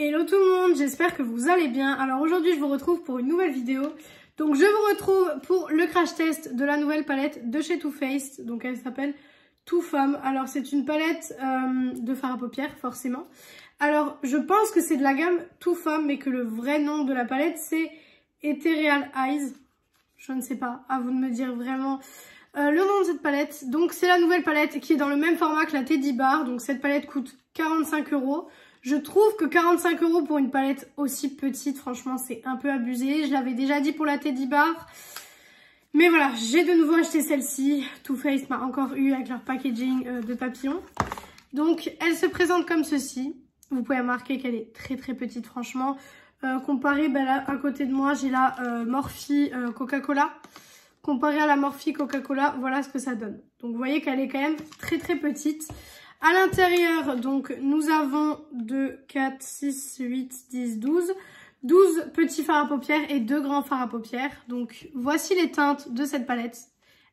Hello tout le monde, j'espère que vous allez bien. Alors aujourd'hui je vous retrouve pour une nouvelle vidéo. Donc je vous retrouve pour le crash test de la nouvelle palette de chez Too Faced. Donc elle s'appelle Too Femme. Alors c'est une palette de fard à paupières forcément. Alors je pense que c'est de la gamme Too Femme mais que le vrai nom de la palette c'est Ethereal Eyes. Je ne sais pas, à vous de me dire vraiment le nom de cette palette. Donc c'est la nouvelle palette qui est dans le même format que la Teddy Bar. Donc cette palette coûte 45 €. Je trouve que 45 € pour une palette aussi petite, franchement, c'est un peu abusé. Je l'avais déjà dit pour la Teddy Bar. Mais voilà, j'ai de nouveau acheté celle-ci. Too Faced m'a encore eu avec leur packaging de papillons. Donc, elle se présente comme ceci. Vous pouvez remarquer qu'elle est très très petite, franchement. Comparée, là, à côté de moi, j'ai la Morphe Coca-Cola. Comparée à la Morphe Coca-Cola, voilà ce que ça donne. Donc, vous voyez qu'elle est quand même très très petite. À l'intérieur, donc, nous avons 2, 4, 6, 8, 10, 12. 12 petits fards à paupières et 2 grands fards à paupières. Donc, voici les teintes de cette palette.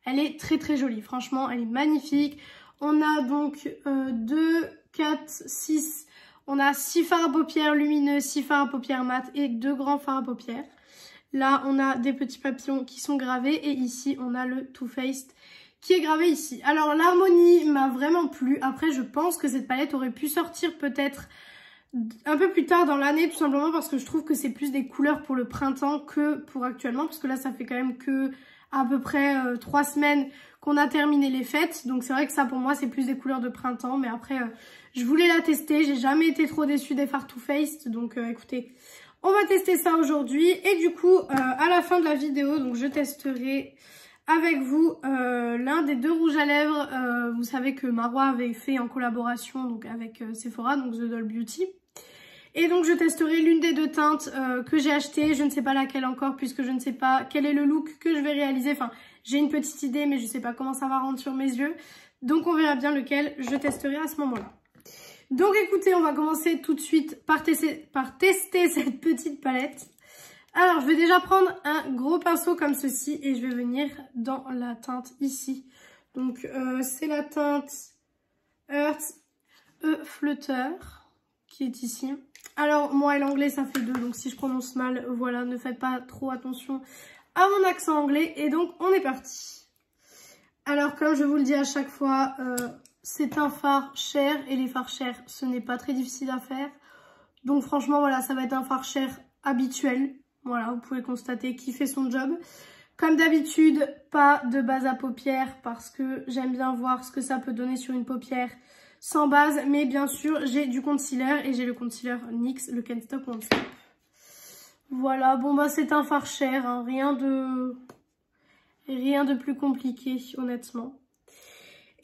Elle est très très jolie. Franchement, elle est magnifique. On a donc 2, 4, 6. On a 6 fards à paupières lumineux, 6 fards à paupières mat et 2 grands fards à paupières. Là, on a des petits papillons qui sont gravés. Et ici, on a le Too Faced qui est gravé ici. Alors l'harmonie m'a vraiment plu. Après je pense que cette palette aurait pu sortir peut-être un peu plus tard dans l'année, tout simplement parce que je trouve que c'est plus des couleurs pour le printemps que pour actuellement, parce que là ça fait quand même que à peu près 3 semaines qu'on a terminé les fêtes. Donc c'est vrai que ça pour moi c'est plus des couleurs de printemps, mais après je voulais la tester. J'ai jamais été trop déçue des fards Too Faced, donc écoutez, on va tester ça aujourd'hui. Et du coup à la fin de la vidéo, donc je testerai avec vous l'un des 2 rouges à lèvres, vous savez que Marois avait fait en collaboration donc avec Sephora, donc The Doll Beauty. Et donc je testerai l'une des 2 teintes que j'ai achetées, je ne sais pas laquelle encore puisque je ne sais pas quel est le look que je vais réaliser. Enfin, j'ai une petite idée mais je ne sais pas comment ça va rendre sur mes yeux. Donc on verra bien lequel je testerai à ce moment-là. Donc écoutez, on va commencer tout de suite par tester cette petite palette. Alors, je vais déjà prendre un gros pinceau comme ceci et je vais venir dans la teinte ici. Donc, c'est la teinte Earth Flutter qui est ici. Alors, moi et l'anglais, ça fait 2, donc si je prononce mal, voilà, ne faites pas trop attention à mon accent anglais. Et donc, on est parti. Alors, comme je vous le dis à chaque fois, c'est un fard cher et les fards chers, ce n'est pas très difficile à faire. Donc, franchement, voilà, ça va être un fard cher habituel. Voilà, vous pouvez constater qu'il fait son job. Comme d'habitude, pas de base à paupières parce que j'aime bien voir ce que ça peut donner sur une paupière sans base. Mais bien sûr, j'ai du concealer et j'ai le concealer NYX, le Can't Stop Won't Stop. Voilà, bon bah c'est un fard cher, hein, rien de plus compliqué honnêtement.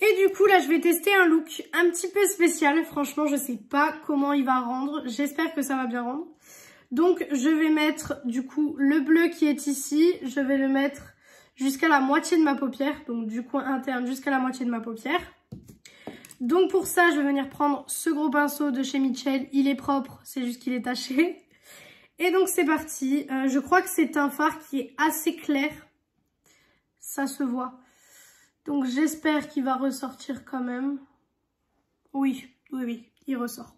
Et du coup là je vais tester un look un petit peu spécial. Franchement je sais pas comment il va rendre, j'espère que ça va bien rendre. Donc je vais mettre du coup le bleu qui est ici, je vais le mettre jusqu'à la moitié de ma paupière, donc du coin interne jusqu'à la moitié de ma paupière. Donc pour ça je vais venir prendre ce gros pinceau de chez Mitchell, il est propre, c'est juste qu'il est taché. Et donc c'est parti, je crois que c'est un fard qui est assez clair, ça se voit. Donc j'espère qu'il va ressortir quand même. Oui, il ressort.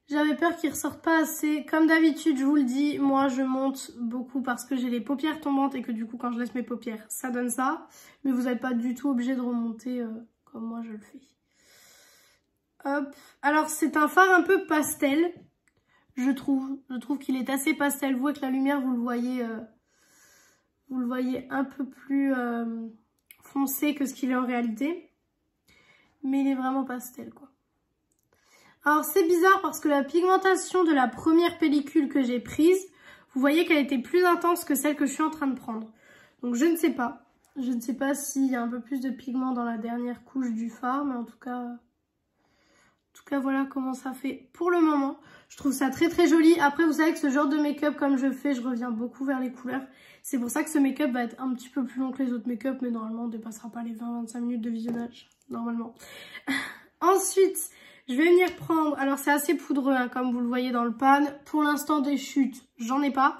J'avais peur qu'il ne ressorte pas assez. Comme d'habitude, je vous le dis, moi je monte beaucoup parce que j'ai les paupières tombantes et que du coup quand je laisse mes paupières, ça donne ça. Mais vous n'êtes pas du tout obligé de remonter comme moi je le fais. Hop. Alors c'est un fard un peu pastel, je trouve. Je trouve qu'il est assez pastel. Vous avec la lumière, vous le voyez un peu plus foncé que ce qu'il est en réalité. Mais il est vraiment pastel quoi. Alors c'est bizarre parce que la pigmentation de la première pellicule que j'ai prise, vous voyez qu'elle était plus intense que celle que je suis en train de prendre. Donc je ne sais pas. Je ne sais pas s'il y a un peu plus de pigment dans la dernière couche du fard, mais en tout cas voilà comment ça fait pour le moment. Je trouve ça très très joli. Après vous savez que ce genre de make-up comme je fais, je reviens beaucoup vers les couleurs. C'est pour ça que ce make-up va être un petit peu plus long que les autres make-up, mais normalement on ne dépassera pas les 20-25 minutes de visionnage, normalement. Ensuite, je vais venir prendre, alors c'est assez poudreux hein, comme vous le voyez dans le pan. Pour l'instant des chutes, j'en ai pas.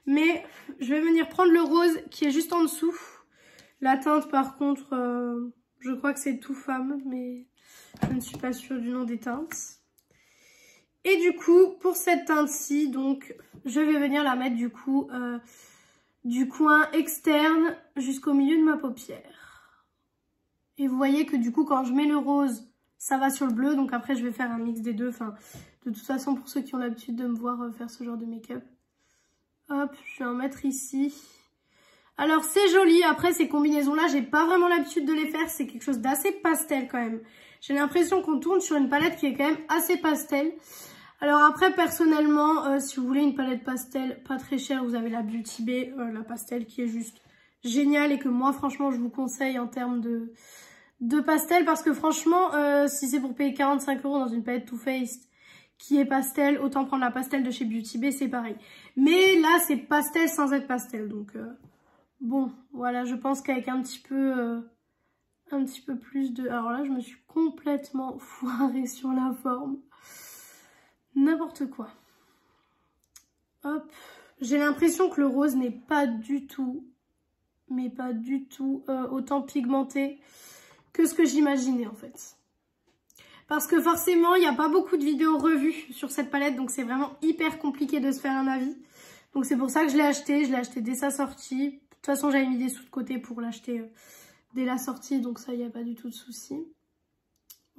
Mais je vais venir prendre le rose qui est juste en dessous. La teinte par contre, je crois que c'est Too Femme, mais je ne suis pas sûre du nom des teintes. Et du coup, pour cette teinte-ci, donc, je vais venir la mettre du coup du coin externe jusqu'au milieu de ma paupière. Et vous voyez que du coup, quand je mets le rose, ça va sur le bleu. Donc après, je vais faire un mix des deux. Enfin, de toute façon, pour ceux qui ont l'habitude de me voir faire ce genre de make-up. Hop, je vais en mettre ici. Alors, c'est joli. Après, ces combinaisons-là, j'ai pas vraiment l'habitude de les faire. C'est quelque chose d'assez pastel quand même. J'ai l'impression qu'on tourne sur une palette qui est quand même assez pastel. Alors après, personnellement, si vous voulez une palette pastel pas très chère, vous avez la Beauty Bay, la pastel qui est juste géniale et que moi, franchement, je vous conseille en termes de pastel. Parce que franchement, si c'est pour payer 45 € dans une palette Too Faced qui est pastel, autant prendre la pastel de chez Beauty Bay, c'est pareil. Mais là, c'est pastel sans être pastel. Donc, bon, voilà, je pense qu'avec un petit peu plus de... Alors là, je me suis complètement foirée sur la forme. N'importe quoi. Hop. J'ai l'impression que le rose n'est pas du tout, mais pas du tout autant pigmenté que ce que j'imaginais en fait. Parce que forcément, il n'y a pas beaucoup de vidéos revues sur cette palette, donc c'est vraiment hyper compliqué de se faire un avis. Donc c'est pour ça que je l'ai acheté dès sa sortie. De toute façon, j'avais mis des sous de côté pour l'acheter dès la sortie, donc ça, il n'y a pas du tout de souci.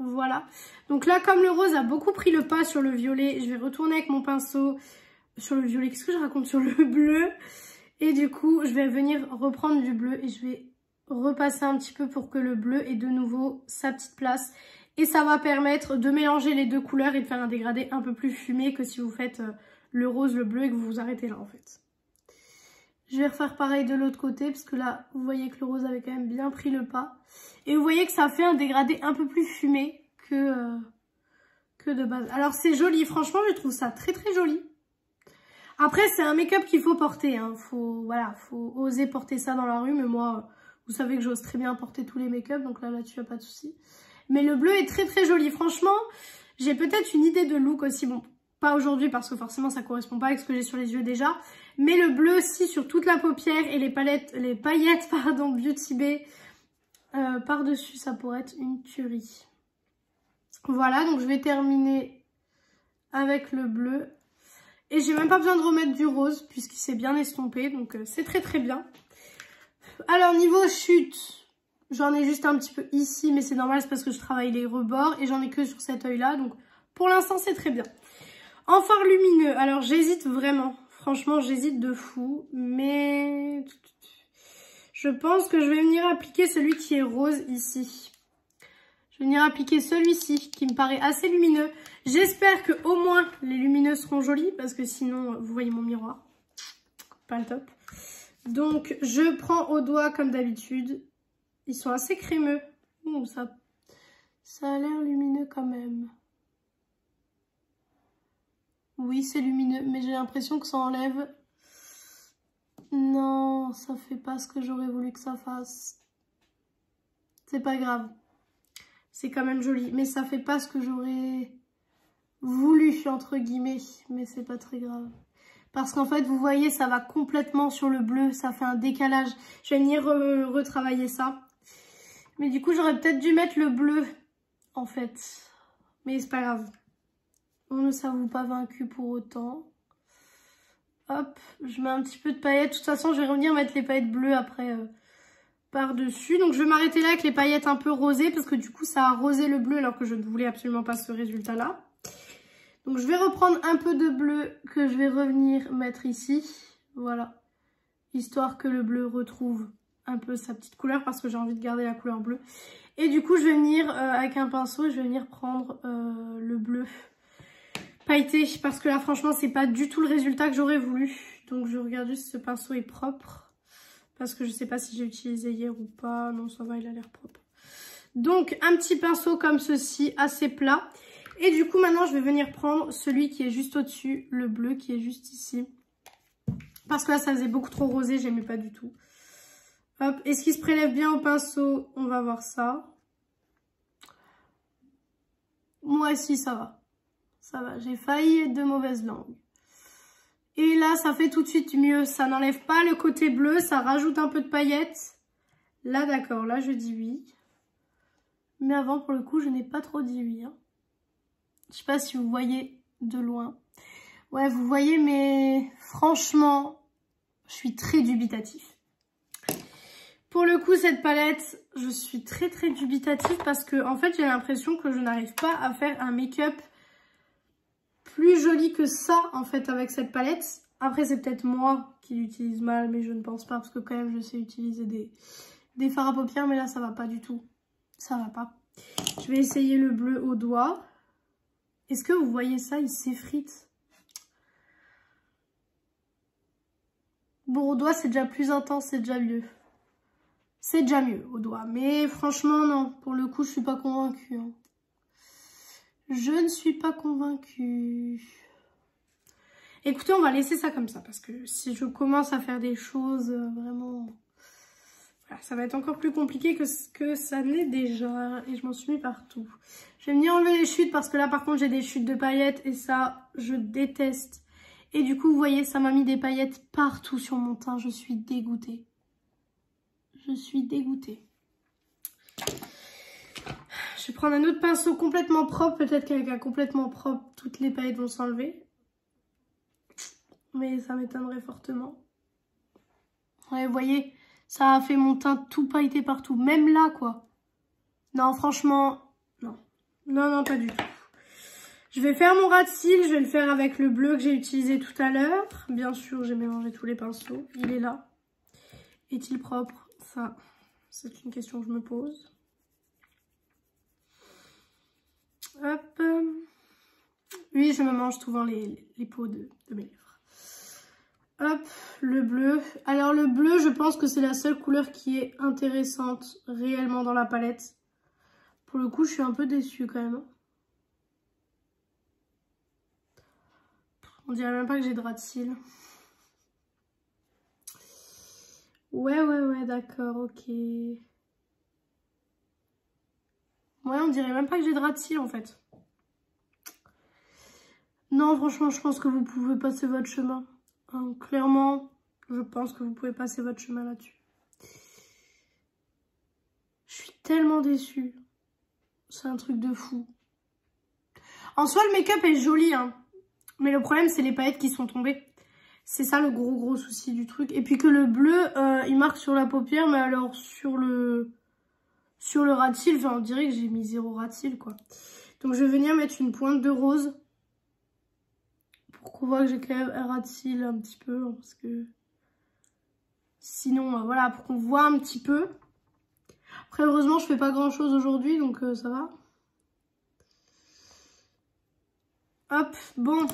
Voilà. Donc là, comme le rose a beaucoup pris le pas sur le violet, je vais retourner avec mon pinceau sur le violet. Qu'est-ce que je raconte? Sur le bleu. Et du coup, je vais venir reprendre du bleu et je vais repasser un petit peu pour que le bleu ait de nouveau sa petite place. Et ça va permettre de mélanger les deux couleurs et de faire un dégradé un peu plus fumé que si vous faites le rose, le bleu et que vous vous arrêtez là en fait. Je vais refaire pareil de l'autre côté parce que là, vous voyez que le rose avait quand même bien pris le pas. Et vous voyez que ça fait un dégradé un peu plus fumé que de base. Alors c'est joli, franchement je trouve ça très très joli. Après c'est un make-up qu'il faut porter, hein. Faut oser porter ça dans la rue. Mais moi, vous savez que j'ose très bien porter tous les make-up, donc là-dessus il n'y a pas de souci. Mais le bleu est très très joli, franchement. J'ai peut-être une idée de look aussi, bon, pas aujourd'hui parce que forcément ça correspond pas avec ce que j'ai sur les yeux déjà. Mais le bleu aussi sur toute la paupière et les paillettes pardon, Beauty Bay par-dessus, ça pourrait être une tuerie. Voilà, donc je vais terminer avec le bleu. Et j'ai même pas besoin de remettre du rose puisqu'il s'est bien estompé, donc c'est très très bien. Alors niveau chute, j'en ai juste un petit peu ici, mais c'est normal, c'est parce que je travaille les rebords et j'en ai que sur cet œil-là, donc pour l'instant c'est très bien. En fard lumineux, alors j'hésite vraiment. Franchement, j'hésite de fou, mais je pense que je vais venir appliquer celui qui est rose ici. Je vais venir appliquer celui-ci qui me paraît assez lumineux. J'espère que au moins les lumineux seront jolis parce que sinon, vous voyez mon miroir, pas le top. Donc, je prends au doigt comme d'habitude. Ils sont assez crémeux. Ouh, ça a l'air lumineux quand même. Oui, c'est lumineux, mais j'ai l'impression que ça enlève. Non, ça fait pas ce que j'aurais voulu que ça fasse. C'est pas grave. C'est quand même joli, mais ça fait pas ce que j'aurais voulu, entre guillemets. Mais c'est pas très grave. Parce qu'en fait, vous voyez, ça va complètement sur le bleu. Ça fait un décalage. Je vais venir retravailler ça. Mais du coup, j'aurais peut-être dû mettre le bleu, en fait. Mais c'est pas grave. On ne s'avoue pas vaincu pour autant. Hop, je mets un petit peu de paillettes. De toute façon, je vais revenir mettre les paillettes bleues après par-dessus. Donc, je vais m'arrêter là avec les paillettes un peu rosées parce que du coup, ça a rosé le bleu alors que je ne voulais absolument pas ce résultat-là. Donc, je vais reprendre un peu de bleu que je vais revenir mettre ici. Voilà, histoire que le bleu retrouve un peu sa petite couleur parce que j'ai envie de garder la couleur bleue. Et du coup, je vais venir avec un pinceau, je vais venir prendre le bleu pailleté parce que là franchement c'est pas du tout le résultat que j'aurais voulu. Donc je regarde juste si ce pinceau est propre parce que je sais pas si j'ai utilisé hier ou pas. Non, ça va, il a l'air propre. Donc un petit pinceau comme ceci, assez plat. Et du coup maintenant je vais venir prendre celui qui est juste au-dessus, le bleu qui est juste ici. Parce que là ça faisait beaucoup trop rosé, j'aimais pas du tout. Hop, est-ce qu'il se prélève bien au pinceau? On va voir ça. Moi aussi ça va. Ça va, j'ai failli être de mauvaise langue. Et là, ça fait tout de suite mieux. Ça n'enlève pas le côté bleu, ça rajoute un peu de paillettes. Là, d'accord, là, je dis oui. Mais avant, pour le coup, je n'ai pas trop dit oui. Hein. Je sais pas si vous voyez de loin. Ouais, vous voyez, mais franchement, je suis très dubitatif. Pour le coup, cette palette, je suis très dubitative parce que en fait, j'ai l'impression que je n'arrive pas à faire un make-up plus joli que ça, en fait, avec cette palette. Après, c'est peut-être moi qui l'utilise mal, mais je ne pense pas parce que quand même, je sais utiliser des fards à paupières, mais là, ça va pas du tout. Ça va pas. Je vais essayer le bleu au doigt. Est-ce que vous voyez ça? Il s'effrite. Bon, au doigt, c'est déjà plus intense, c'est déjà mieux. C'est déjà mieux au doigt. Mais franchement, non. Pour le coup, je suis pas convaincue. Hein. Je ne suis pas convaincue. Écoutez, on va laisser ça comme ça. Parce que si je commence à faire des choses vraiment... Voilà, ça va être encore plus compliqué que ce que ça l'est déjà. Et je m'en suis mis partout. Je vais venir enlever les chutes parce que là, par contre, j'ai des chutes de paillettes. Et ça, je déteste. Et du coup, vous voyez, ça m'a mis des paillettes partout sur mon teint. Je suis dégoûtée. Je suis dégoûtée. Je vais prendre un autre pinceau complètement propre. Peut-être qu'avec un complètement propre, toutes les paillettes vont s'enlever. Mais ça m'étonnerait fortement. Ouais, vous voyez, ça a fait mon teint tout pailleté partout. Même là, quoi. Non, franchement, non. Non, non, pas du tout. Je vais faire mon ras de cils. Je vais le faire avec le bleu que j'ai utilisé tout à l'heure. Bien sûr, j'ai mélangé tous les pinceaux. Il est là. Est-il propre? Ça, c'est une question que je me pose. Hop. Oui, je me mange souvent les peaux de mes lèvres. Hop, le bleu. Alors le bleu, je pense que c'est la seule couleur qui est intéressante réellement dans la palette. Pour le coup, je suis un peu déçue quand même. On dirait même pas que j'ai de ras de cils. Ouais, d'accord, ok. Ouais, on dirait même pas que j'ai de ras de cils en fait. Non, franchement, je pense que vous pouvez passer votre chemin. Hein, clairement, je pense que vous pouvez passer votre chemin là-dessus. Je suis tellement déçue. C'est un truc de fou. En soi, le make-up est joli, hein. Mais le problème, c'est les paillettes qui sont tombées. C'est ça le gros souci du truc. Et puis que le bleu, il marque sur la paupière, mais alors sur le ras de cils, enfin, on dirait que j'ai mis 0 ras de cils, quoi. Donc, je vais venir mettre une pointe de rose. Pour qu'on voit que j'ai quand même un ras de cils un petit peu. Hein, parce que sinon, voilà, pour qu'on voit un petit peu. Après, heureusement, je fais pas grand-chose aujourd'hui, donc ça va. Hop, bon.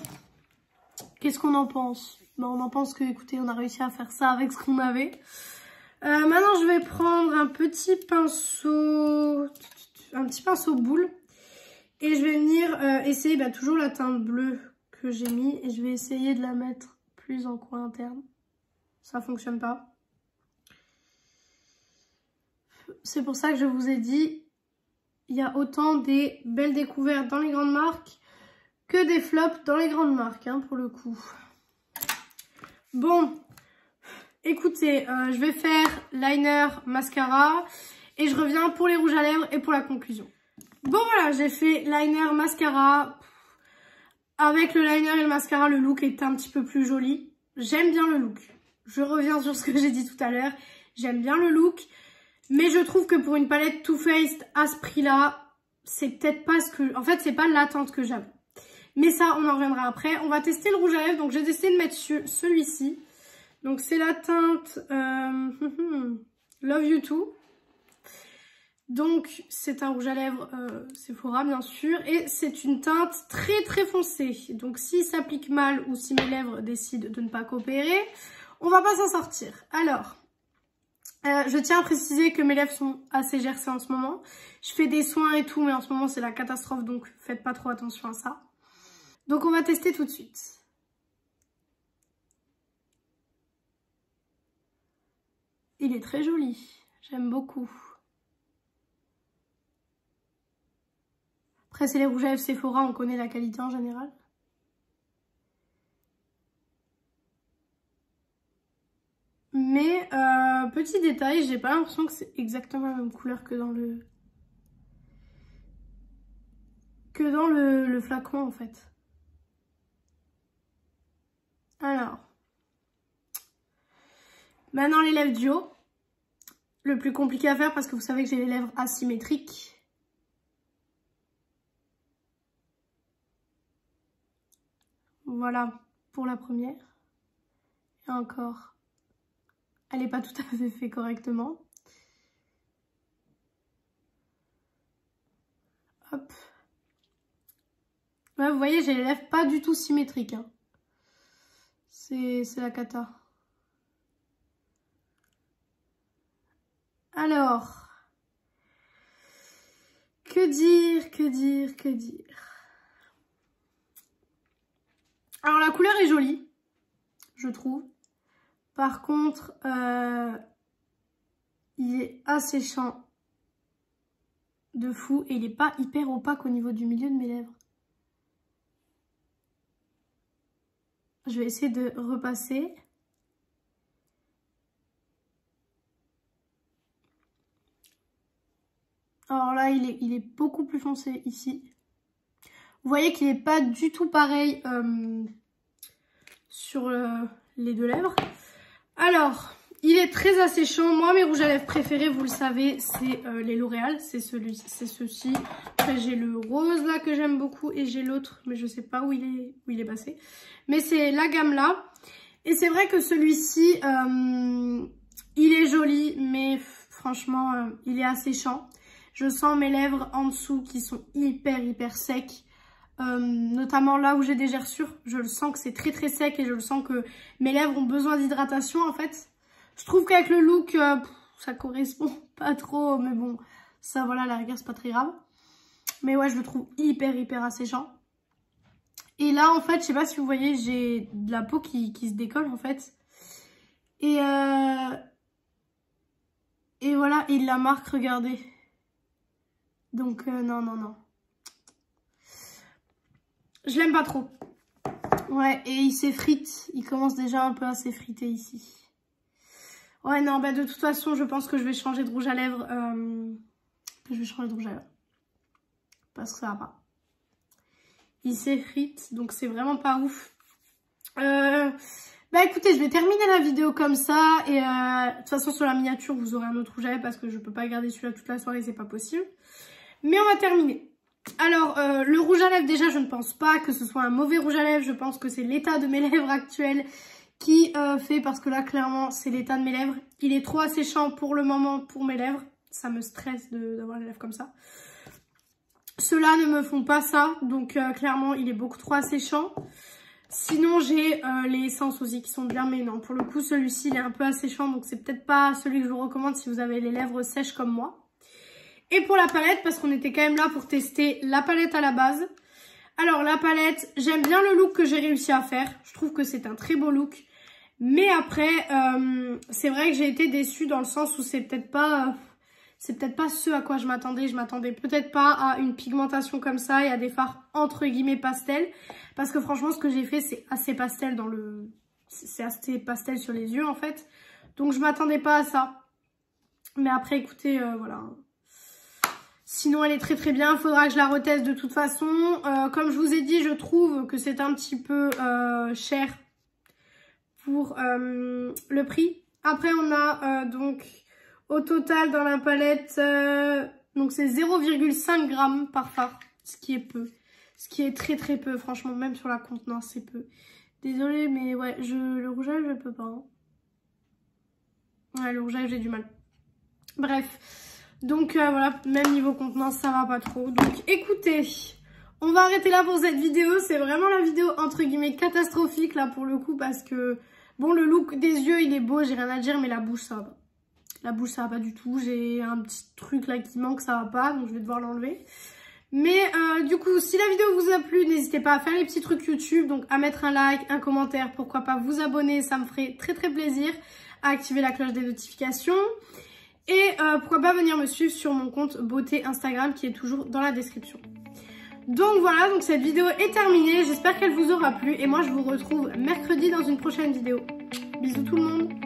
Qu'est-ce qu'on en pense? Ben, on en pense que, écoutez, on a réussi à faire ça avec ce qu'on avait. Maintenant, je vais prendre un petit pinceau boule. Et je vais venir essayer toujours la teinte bleue que j'ai mis. Et je vais essayer de la mettre plus en coin interne. Ça fonctionne pas. C'est pour ça que je vous ai dit, il y a autant des belles découvertes dans les grandes marques que des flops dans les grandes marques, hein, pour le coup. Bon, écoutez, je vais faire liner, mascara et je reviens pour les rouges à lèvres et pour la conclusion. Bon voilà, j'ai fait liner, mascara. Avec le liner et le mascara, le look est un petit peu plus joli. J'aime bien le look. Je reviens sur ce que j'ai dit tout à l'heure. J'aime bien le look. Mais je trouve que pour une palette Too Faced à ce prix-là, c'est peut-être pas ce que... En fait, c'est pas l'attente que j'avais. Mais ça, on en reviendra après. On va tester le rouge à lèvres. Donc, j'ai décidé de mettre celui-ci. Donc, c'est la teinte Love You Too. Donc, c'est un rouge à lèvres Sephora, bien sûr. Et c'est une teinte très foncée. Donc, s'il s'applique mal ou si mes lèvres décident de ne pas coopérer, on va pas s'en sortir. Alors... je tiens à préciser que mes lèvres sont assez gercées en ce moment. Je fais des soins et tout, mais en ce moment c'est la catastrophe, donc faites pas trop attention à ça. Donc on va tester tout de suite. Il est très joli, j'aime beaucoup. Après c'est les rouges à lèvres Sephora, on connaît la qualité en général. Mais, petit détail, j'ai pas l'impression que c'est exactement la même couleur que dans le flacon en fait. Maintenant les lèvres du haut. Le plus compliqué à faire parce que vous savez que j'ai les lèvres asymétriques. Voilà pour la première. Et encore, elle n'est pas tout à fait faite correctement. Hop. Ouais, vous voyez, j'ai les lèvres pas du tout symétriques. Hein. C'est la cata. Alors, que dire. Alors la couleur est jolie, je trouve. Par contre, il est asséchant de fou et il n'est pas hyper opaque au niveau du milieu de mes lèvres. Je vais essayer de repasser. Alors là, il est beaucoup plus foncé ici. Vous voyez qu'il n'est pas du tout pareil sur les deux lèvres. Alors, il est très asséchant. Moi, mes rouges à lèvres préférés, vous le savez, c'est les L'Oréal. C'est ceux-ci. Après, j'ai le rose là que j'aime beaucoup et j'ai l'autre, mais je sais pas où il est passé. Mais c'est la gamme là. Et c'est vrai que celui-ci, il est joli, mais franchement, il est asséchant. Je sens mes lèvres en dessous qui sont hyper secs. Notamment là où j'ai des gerçures, je le sens que c'est très sec et je le sens que mes lèvres ont besoin d'hydratation en fait. Je trouve qu'avec le look, ça correspond pas trop, mais bon, ça voilà, la rigueur c'est pas très grave. Mais ouais, je le trouve hyper asséchant. Et là en fait, je sais pas si vous voyez, j'ai de la peau qui se décolle en fait. Et voilà, et la marque, regardez. Donc non. Je l'aime pas trop. Ouais, et il s'effrite. Il commence déjà un peu à s'effriter ici. Ouais, non, bah de toute façon, je pense que je vais changer de rouge à lèvres. Parce que ça va pas. Il s'effrite, donc c'est vraiment pas ouf. Bah écoutez, je vais terminer la vidéo comme ça. Et de toute façon, sur la miniature, vous aurez un autre rouge à lèvres parce que je peux pas garder celui-là toute la soirée, c'est pas possible. Mais on va terminer. Alors, le rouge à lèvres, déjà, je ne pense pas que ce soit un mauvais rouge à lèvres. Je pense que c'est l'état de mes lèvres actuelles qui fait, parce que là, clairement, c'est l'état de mes lèvres. Il est trop asséchant pour le moment pour mes lèvres. Ça me stresse d'avoir les lèvres comme ça. Ceux-là ne me font pas ça, donc clairement, il est beaucoup trop asséchant. Sinon, j'ai les essences aussi qui sont bien, mais non, pour le coup, celui-ci, il est un peu asséchant, donc c'est peut-être pas celui que je vous recommande si vous avez les lèvres sèches comme moi. Et pour la palette, parce qu'on était quand même là pour tester la palette à la base. Alors la palette, j'aime bien le look que j'ai réussi à faire. Je trouve que c'est un très beau look. Mais après, c'est vrai que j'ai été déçue dans le sens où c'est peut-être pas ce à quoi je m'attendais. Je m'attendais peut-être pas à une pigmentation comme ça et à des fards entre guillemets pastel. Parce que franchement, ce que j'ai fait, c'est assez pastel c'est assez pastel sur les yeux en fait. Donc je m'attendais pas à ça. Mais après, écoutez, voilà. Sinon, elle est très bien. Il faudra que je la reteste de toute façon. Comme je vous ai dit, je trouve que c'est un petit peu cher pour le prix. Après, on a donc au total dans la palette, donc c'est 0,5 g par fard, ce qui est peu. Ce qui est très peu, franchement, même sur la contenance, c'est peu. Désolée, mais ouais, le rouge à lèvres, je peux pas. Hein. Ouais, le rouge à lèvres, j'ai du mal. Bref. Donc voilà, même niveau contenance, ça va pas trop. Donc écoutez, on va arrêter là pour cette vidéo. C'est vraiment la vidéo entre guillemets catastrophique là pour le coup parce que bon, le look des yeux il est beau, j'ai rien à dire, mais la bouche ça va pas. La bouche ça va pas du tout. J'ai un petit truc là qui manque, ça va pas, donc je vais devoir l'enlever. Mais du coup, si la vidéo vous a plu, n'hésitez pas à faire les petits trucs YouTube, donc à mettre un like, un commentaire, pourquoi pas vous abonner, ça me ferait très plaisir, à activer la cloche des notifications. Et pourquoi pas venir me suivre sur mon compte beauté Instagram qui est toujours dans la description. Donc voilà, donc cette vidéo est terminée. J'espère qu'elle vous aura plu. Et moi je vous retrouve mercredi dans une prochaine vidéo. Bisous tout le monde.